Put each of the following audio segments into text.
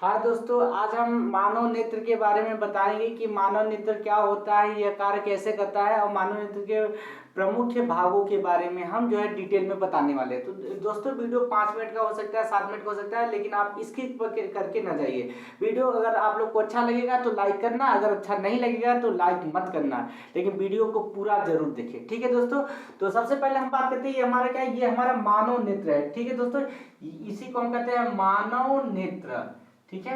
हाँ दोस्तों, आज हम मानव नेत्र के बारे में बताएंगे कि मानव नेत्र क्या होता है, यह कार्य कैसे करता है और मानव नेत्र के प्रमुख भागों के बारे में हम जो है डिटेल में बताने वाले हैं। तो दोस्तों, वीडियो 5 मिनट का हो सकता है, 7 मिनट का हो सकता है, लेकिन आप स्किप करके ना जाइए। वीडियो अगर आप लोग को अच्छा लगेगा तो लाइक करना, अगर अच्छा नहीं लगेगा तो लाइक मत करना, लेकिन वीडियो को पूरा जरूर देखें। ठीक है दोस्तों। तो सबसे पहले हम बात करते हैं, ये हमारा क्या है, ये हमारा मानव नेत्र है। ठीक है दोस्तों, इसी को हम कहते हैं मानव नेत्र। ठीक है,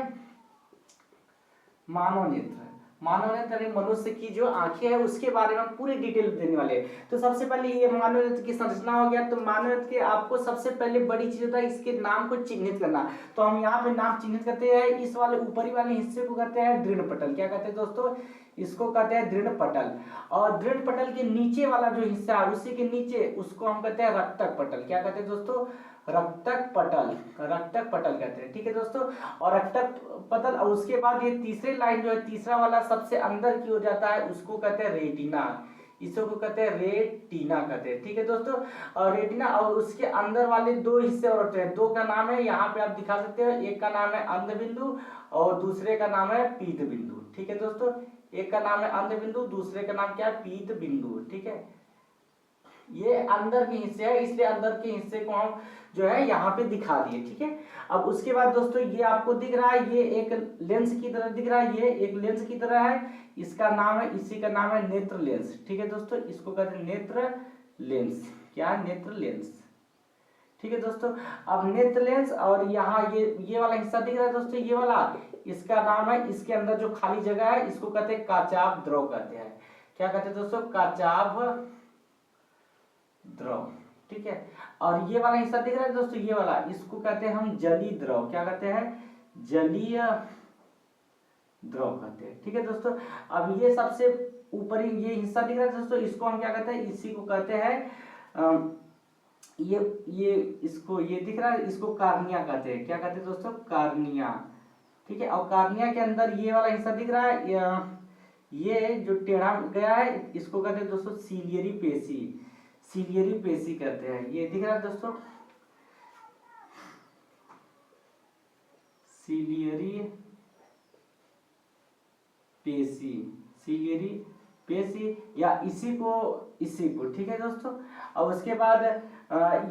मानव नेत्र। मानव नेत्र मनुष्य की जो आंखें है उसके बारे में हम पूरी डिटेल देने वाले हैं। तो सबसे पहले ये मानव नेत्र की संरचना हो गया। तो मानव नेत्र के आपको सबसे पहले बड़ी चीज होता है इसके नाम को चिन्हित करना। तो हम यहाँ पे नाम चिन्हित करते हैं, इस वाले ऊपरी वाले हिस्से को कहते हैं दृढ़ पटल। क्या कहते हैं दोस्तों? इसको कहते हैं दृढ़ पटल। और दृढ़ पटल के नीचे वाला जो हिस्सा है उसी के नीचे उसको हम कहते हैं रक्तक पटल। क्या कहते हैं दोस्तों? रक्तक पटल। रक्तक पटल कहते हैं। ठीक है दोस्तों। और रक्तक पटल, और उसके बाद ये तीसरी लाइन जो है, तीसरा वाला सबसे अंदर की ओर जाता है, उसको कहते हैं रेटिना। इसको कहते हैं रेटिना कहते हैं। ठीक है दोस्तों। और रेटिना, और उसके अंदर वाले दो हिस्से और होते हैं। दो का नाम है, यहाँ पे आप दिखा सकते हो, एक का नाम है अंध बिंदु और दूसरे का नाम है पीत बिंदु। ठीक है दोस्तों, एक का नाम है अंध बिंदु, दूसरे का नाम क्या है? पीत बिंदु। ठीक है, ये अंदर के हिस्से है, इसलिए अंदर के हिस्से को हम जो है यहाँ पे दिखा दिए। ठीक है, अब उसके बाद दोस्तों ये आपको दिख रहा है, ये एक लेंस की तरह दिख रहा है, ये एक लेंस की तरह है, इसका नाम है, इसी का नाम है नेत्र लेंस। ठीक है दोस्तों, इसको कहते हैं नेत्र लेंस। क्या है? नेत्र लेंस। ठीक है दोस्तों। अब नेत्र लेंस, और यहाँ ये वाला हिस्सा दिख रहा है दोस्तों, ये वाला, इसका नाम है, इसके अंदर जो खाली जगह है इसको कहते हैं काचाभ द्रव कहते हैं। क्या कहते हैं दोस्तों? काचाभ द्रव। ठीक है, और ये वाला हिस्सा दिख रहा है दोस्तों, ये वाला, इसको कहते हैं हम जलीय द्रव। क्या कहते हैं? जलीय द्रव कहते हैं। ठीक है दोस्तों। अब ये सबसे ऊपरी ये हिस्सा दिख रहा है दोस्तों, इसको हम क्या कहते हैं? इसी को कहते हैं ये इसको, ये दिख रहा है, इसको कार्निया कहते हैं। क्या कहते हैं दोस्तों? कार्निया। ठीक है, और कार्निया के अंदर ये वाला हिस्सा दिख रहा है, ये जो टेढ़ा गया है इसको कहते हैं दोस्तों सीलियरी पेशी। सीलियरी पेशी कहते हैं। ये दिख रहा है दोस्तों, सीलियरी पेशी। सीलियरी पेशी, या इसी को। ठीक है दोस्तों। और उसके बाद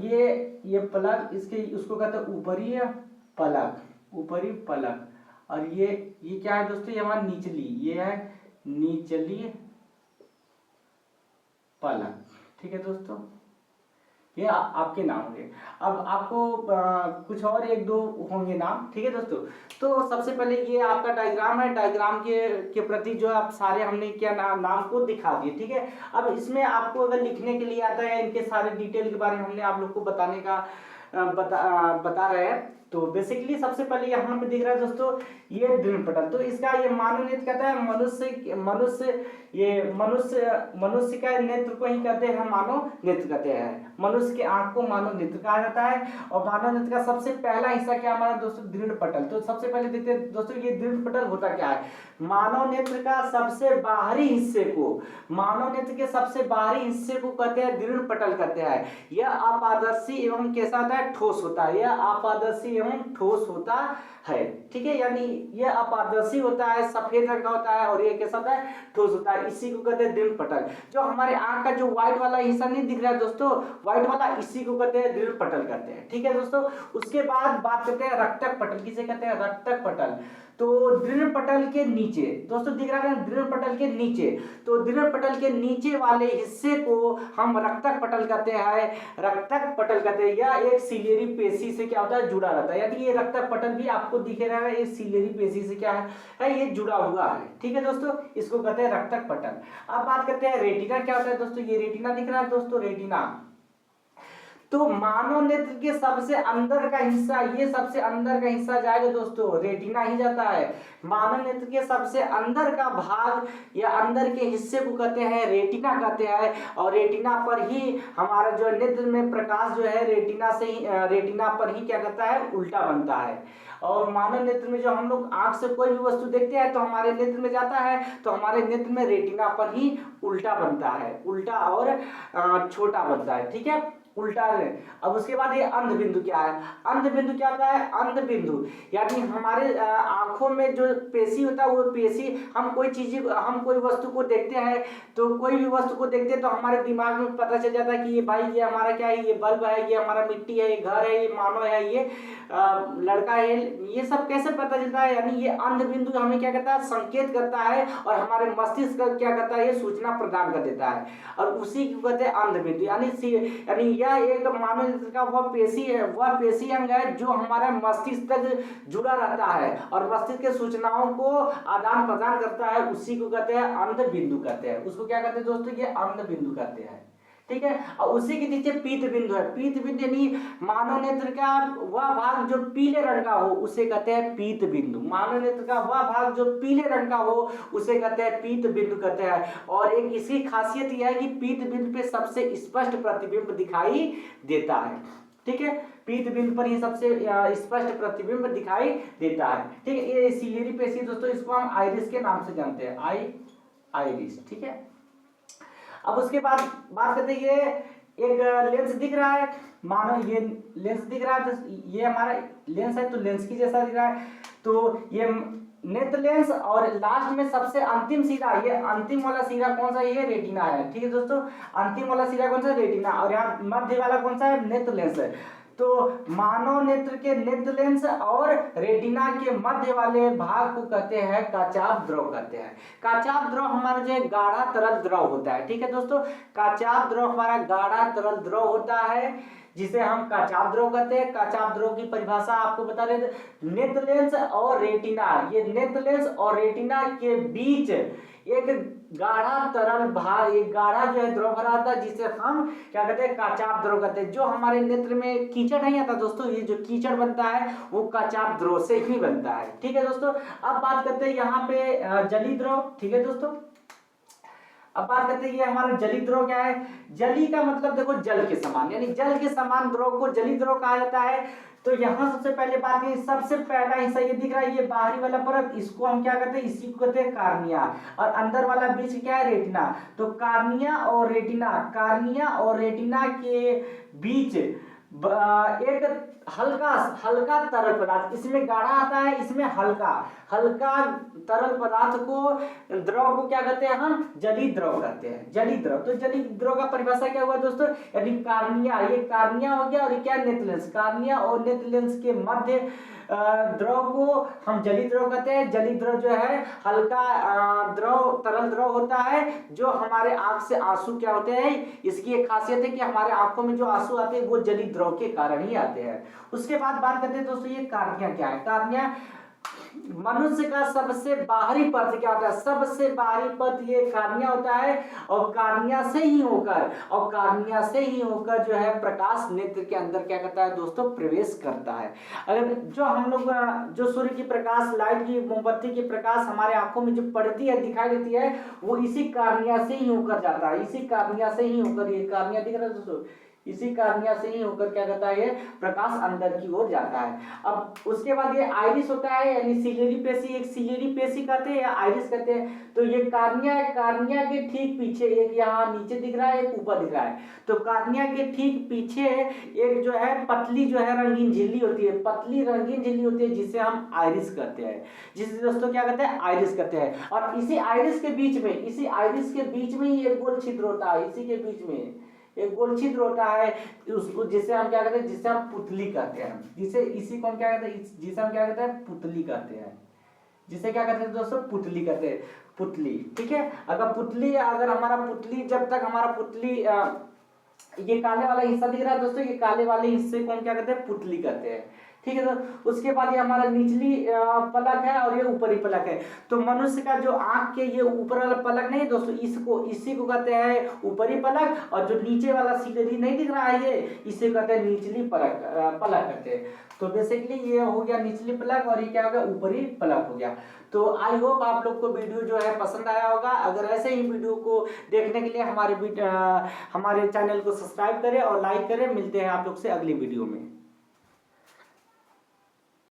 ये पलक, इसके उसको कहते हैं ऊपरी पलक। ऊपरी पलक। और ये क्या है दोस्तों? ये हमारा निचली, ये है निचली पलक। ठीक है दोस्तों, ये आपके नाम होंगे। अब आपको कुछ और एक दो होंगे नाम। ठीक है दोस्तों। तो सबसे पहले ये आपका डायग्राम है, डायग्राम के प्रति जो आप सारे हमने क्या नाम को दिखा दिए। ठीक है, अब इसमें आपको अगर लिखने के लिए आता है, इनके सारे डिटेल के बारे में हमने आप लोग को बताने का बता रहे हैं। तो बेसिकली सबसे पहले यहाँ पे दिख रहा है दोस्तों ये दृढ़ पटल। तो इसका ये मानव नेत्र कहता है मनुष्य का नेत्र को ही कहते हैं हम मानव नेत्र कहते हैं। मनुष्य के आंख को मानव नेत्र कहा जाता है। और मानव नेत्र का सबसे पहला हिस्सा क्या हमारा दोस्तों? दृढ़ पटल। तो सबसे पहले देखते हैं दोस्तों ये दृढ़ पटल होता क्या है। मानव नेत्र का सबसे बाहरी हिस्से को, मानव नेत्र के सबसे बाहरी हिस्से को कहते हैं दृढ़ पटल कहते हैं। यह अपारदर्शी एवं कैसा होता है? ठोस होता है। यह अपारदर्शी एवं ठोस होता है। ठीक है, यानी यह अपारदर्शी होता है, सफेद रंग का होता है, और ये कैसा होता है? ठोस होता है। इसी को कहते हैं दृढ़ पटल। जो हमारे आंख का जो व्हाइट वाला हिस्सा नहीं दिख रहा है दोस्तों, व्हाइट वाला, इसी को कहते हैं दृढ़ पटल कहते हैं। ठीक है दोस्तों। उसके बाद बात करते हैं रक्तक पटल। किसे कहते हैं? रक्तक पटल। तो दृढ़ पटल के नीचे दोस्तों दिख रहा है, दृढ़ पटल के नीचे, तो दृढ़ पटल के नीचे वाले हिस्से को हम रक्तक पटल कहते हैं। रक्तक पटल कहते हैं। यह एक सीलियरी पेशी से क्या होता है? जुड़ा रहता है। यानी ये रक्तक पटल भी आपको दिख रहा है, ये सीलियरी पेशी से क्या है? ये जुड़ा हुआ है। ठीक है दोस्तों, इसको कहते हैं रक्तक पटल। अब बात करते हैं रेटिना क्या होता है दोस्तों। ये रेटिना दिख रहा है दोस्तों, रेटिना। तो मानव नेत्र के सबसे अंदर का हिस्सा, ये सबसे अंदर का हिस्सा जाएगा दोस्तों, रेटिना ही जाता है। मानव नेत्र के सबसे अंदर का भाग या अंदर के हिस्से को कहते हैं रेटिना कहते हैं। और रेटिना पर ही हमारा जो नेत्र में प्रकाश जो है रेटिना पर ही क्या करता है? उल्टा बनता है। और मानव नेत्र में जो हम लोग आंख से कोई भी वस्तु देखते हैं तो हमारे नेत्र में जाता है, तो हमारे नेत्र में रेटिना पर ही उल्टा बनता है, उल्टा और छोटा बनता है। ठीक है, उल्टा है। अब उसके बाद ये अंध बिंदु क्या है? अंध बिंदु क्या होता है? अंध बिंदु यानी हमारे आंखों में जो पेशी होता है वो पेशी, हम कोई वस्तु को देखते हैं, तो कोई भी वस्तु को देखते हैं तो हमारे दिमाग में पता चल जाता है कि ये भाई ये हमारा क्या है, ये बल्ब है, ये हमारा मिट्टी है, ये घर है, ये मानव है, ये लड़का है। ये सब कैसे पता चलता है? यानी ये अंध बिंदु हमें क्या करता है? संकेत करता है और हमारे मस्तिष्क का क्या करता है? ये सूचना प्रदान कर देता है और उसी को कहते हैं अंध बिंदु। यानी यह एक मानव नेत्र का वह पेशी है, वह पेशी अंग है जो हमारे मस्तिष्क तक जुड़ा रहता है और मस्तिष्क के सूचनाओं को आदान प्रदान करता है, उसी को कहते हैं अंध बिंदु कहते हैं। उसको क्या कहते हैं दोस्तों? ये अंध बिंदु कहते हैं। ठीक है। और उसी के नीचे पीत बिंदु है। पीत बिंदु यानी मानव नेत्र का वह भाग जो पीले रंग का हो उसे कहते हैं पीत बिंदु। मानव नेत्र का वह भाग जो पीले रंग का हो उसे कहते हैं पीत बिंदु कहते हैं। और एक इसकी खासियत यह है कि पीत बिंदु पे सबसे स्पष्ट प्रतिबिंब दिखाई देता है। ठीक है, पीत बिंदु पर ये सबसे स्पष्ट प्रतिबिंब दिखाई देता है। ठीक है, ये सिलियरी पेशी दोस्तों, इसको हम आइरिस के नाम से जानते हैं, आइरिस। ठीक है। अब उसके बाद बात करते हैं, ये एक लेंस दिख रहा है, मानो ये लेंस दिख रहा है, तो ये हमारा लेंस है, तो लेंस की जैसा दिख रहा है, तो ये नेत्र लेंस। और लास्ट में सबसे अंतिम सिरा, ये अंतिम वाला सिरा कौन सा? ये रेटिना है। ठीक है दोस्तों, अंतिम वाला सिरा कौन सा? रेटिना। और यहाँ मध्य वाला कौन सा है? नेत्र लेंस है। तो मानव नेत्र के नेत्र लेंस और रेटिना के मध्य वाले भाग को कहते हैं काचाभ द्रव कहते हैं। काचाभ द्रव हमारा जो गाढ़ा तरल द्रव होता है। ठीक है दोस्तों, काचाभ द्रव हमारा गाढ़ा तरल द्रव होता है जिसे हम काचाभ द्रव कहते हैं। काचाभ द्रव की परिभाषा आपको बता रहे थे, नेत्र लेंस और रेटिना, ये नेत्र लेंस और रेटिना के बीच एक गाढ़ा तरल भाग, एक गाढ़ा जो है द्रव भरा था जिसे हम क्या कहते हैं? काचाभ द्रव कहते हैं। जो हमारे नेत्र में कीचड़ नहीं आता दोस्तों, ये जो कीचड़ बनता है वो काचाभ द्रव से ही बनता है। ठीक है दोस्तों, अब बात करते हैं यहाँ पे जली द्रव। ठीक है दोस्तों, अब बात करते हैं ये हमारा जली द्रव क्या है? जली का मतलब देखो जल के समान, यानी जल के समान द्रव को जली द्रव कहा जाता है। तो यहाँ सबसे पहले बात करें, सबसे पहला हिस्सा ये दिख रहा है, ये बाहरी वाला परत, इसको हम क्या कहते हैं? इसी को कहते हैं कार्निया। और अंदर वाला बीच क्या है? रेटिना। तो कार्निया और रेटिना के बीच एक हल्का तरल पदार्थ, इसमें गाढ़ा आता है, इसमें हल्का तरल पदार्थ को, द्रव को क्या कहते हैं? हम जली द्रव कहते हैं, जली द्रव। तो जली द्रव का परिभाषा क्या हुआ दोस्तों? यानी कार्निया, ये कार्निया हो गया और ये क्या? नेत्र लेंस। कार्निया और नेत्र लेंस के मध्य द्रव को हम जली द्रव कहते हैं। जली द्रव जो है हल्का तरल द्रव होता है जो हमारे आंख से आंसू क्या होते हैं, इसकी एक खासियत है कि हमारे आंखों में जो आंसू आते हैं वो जली द्रव के कारण ही आते हैं। उसके बाद बात करते हैं दोस्तों, ये कार्निया क्या है? कार्निया मनुष्य का सबसे बाहरी पद क्या होता है? सबसे बाहरी पद ये कार्निया होता है और कार्निया से ही होकर जो है प्रकाश नेत्र के अंदर क्या करता है दोस्तों? प्रवेश करता है। अगर जो हम लोग जो सूर्य की प्रकाश, लाइट की, मोमबत्ती की प्रकाश हमारे आंखों में जो पड़ती है, दिखाई देती है, वो इसी कार्निया से ही होकर जाता है। इसी कार्निया से ही होकर, ये कार्निया दिख रहा है दोस्तों, इसी कार्निया से ही होकर क्या करता है? ये प्रकाश अंदर की ओर जाता है। अब उसके बाद ये आइरिस होता है, यानी सिलियरी पेशी, एक सिलियरी पेशी कहते हैं या आइरिस कहते हैं। तो ये कार्निया है, कार्निया के ठीक पीछे एक यहाँ नीचे दिख रहा है, एक ऊपर दिख रहा है। तो कार्निया के ठीक पीछे एक जो है पतली जो है रंगीन झिल्ली होती है, पतली रंगीन झिल्ली होती है जिसे हम आइरिस कहते हैं, जिसे दोस्तों क्या कहते हैं? आइरिस कहते हैं। और इसी आइरिस के बीच में ही एक गोल छिद्र होता है, इसी के बीच में एक गोल छिद्र होता है, उसको जिसे हम क्या कहते हैं? जिसे हम पुतली कहते हैं। इसी को हम क्या कहते हैं? जिसे हम क्या कहते हैं? पुतली कहते हैं। जिसे क्या कहते हैं दोस्तों? पुतली कहते हैं, पुतली। ठीक है, अगर हमारा पुतली, जब तक हमारा पुतली, ये काले वाला हिस्सा दिख रहा है दोस्तों, ये काले वाले हिस्से को हम क्या कहते हैं? पुतली कहते हैं। ठीक है, तो उसके बाद ये हमारा निचली पलक है और ये ऊपरी पलक है। तो मनुष्य का जो आंख के ये ऊपर वाला पलक नहीं दोस्तों, इसी को कहते हैं ऊपरी पलक, और जो नीचे वाला सिलेरी नहीं दिख रहा है, ये इसे कहते हैं निचली पलक कहते हैं। तो बेसिकली ये हो गया निचली पलक और ये क्या हो गया? ऊपरी पलक हो गया। तो आई होप आप लोग को वीडियो जो है पसंद आया होगा। अगर ऐसे ही वीडियो को देखने के लिए हमारे चैनल को सब्सक्राइब करें और लाइक करें। मिलते हैं आप लोग से अगली वीडियो में।